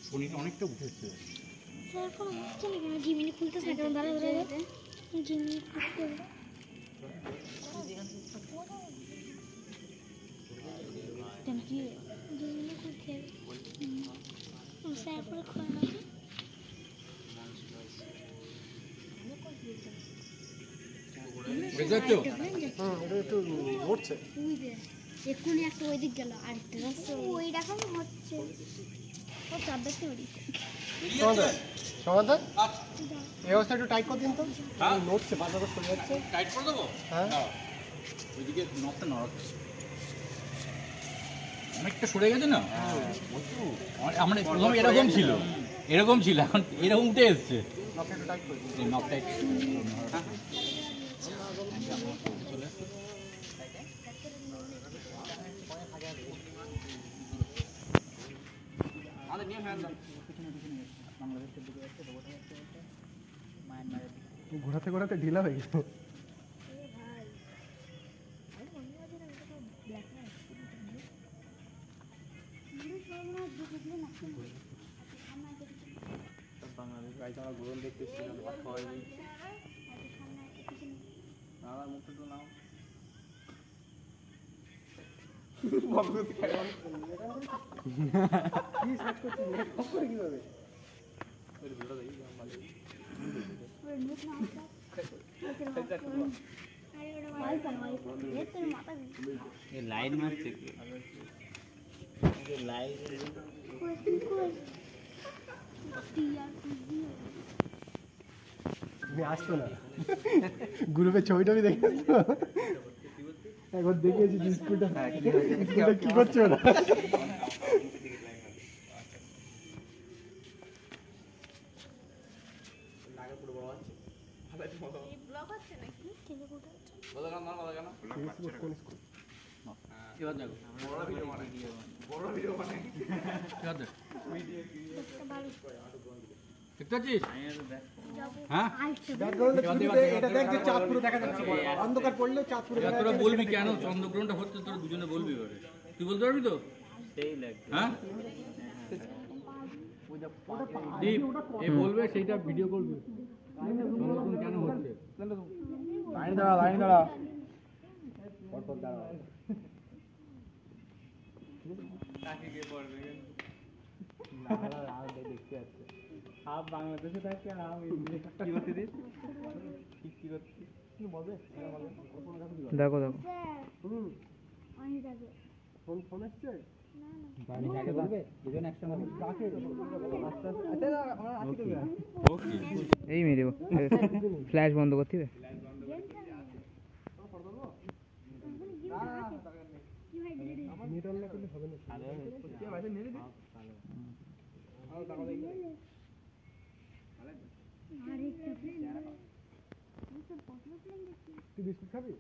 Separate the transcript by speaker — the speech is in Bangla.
Speaker 1: শনিটা অনেকটা উঠেছে।
Speaker 2: স্যার কোনো হচ্ছে না কেন? জিমিনি খুলতে থাকে না, দাঁড়া দাঁড়া দাঁড়া জিমিনি খুলতে কি জিমিনি খুলতে স্যার পরে খোলা নাকি
Speaker 1: এটা
Speaker 3: একটু নড়ছে।
Speaker 2: এক্ষুনি একটা ওই দিক গেল, আরেকটা ওই রকম হচ্ছে। ও চাপ দেখতে পারি
Speaker 3: সমাধান এই অবস্থা একটু টাইট করে দিন তো। নড়ছে, বাজারে চলে যাচ্ছে।
Speaker 1: টাইট করে দেবো।
Speaker 3: হ্যাঁ,
Speaker 1: ওইদিকে নড়তে নড়াচ্ছে, অনেকটা সরে গেছে না। আমরা প্রথমে এরকম ছিল, এখন এরকম উঠে এসছে। নখটা একটু
Speaker 3: ঘোরাতে ঘোরাতে ঢিলা হয়ে গেছে।
Speaker 1: লাইন মারছে কি লাইন
Speaker 3: তুমি আসছো না গ্রুপে ছবি টবি দেখে তো একবার দেখিয়েছি স্কুলটা কি করছো না।
Speaker 1: বলবি কেন চন্দ্রগ্রহণটা হচ্ছে, তোরা দুজনে বলবি এবারে, তুই বলতে পারবি তো? হ্যাঁ এই বলবে সেইটা ভিডিও করবি চন্দ্রগ্রহণ কেন হচ্ছে।
Speaker 3: লাইন দাঁড়া বাংলাদেশে থাকে দেখো ফোন আসছে
Speaker 4: এই মেরে ফ্ল্যাশ বন্ধ করতে হবে।
Speaker 3: তুই বিস্কুট খাবি?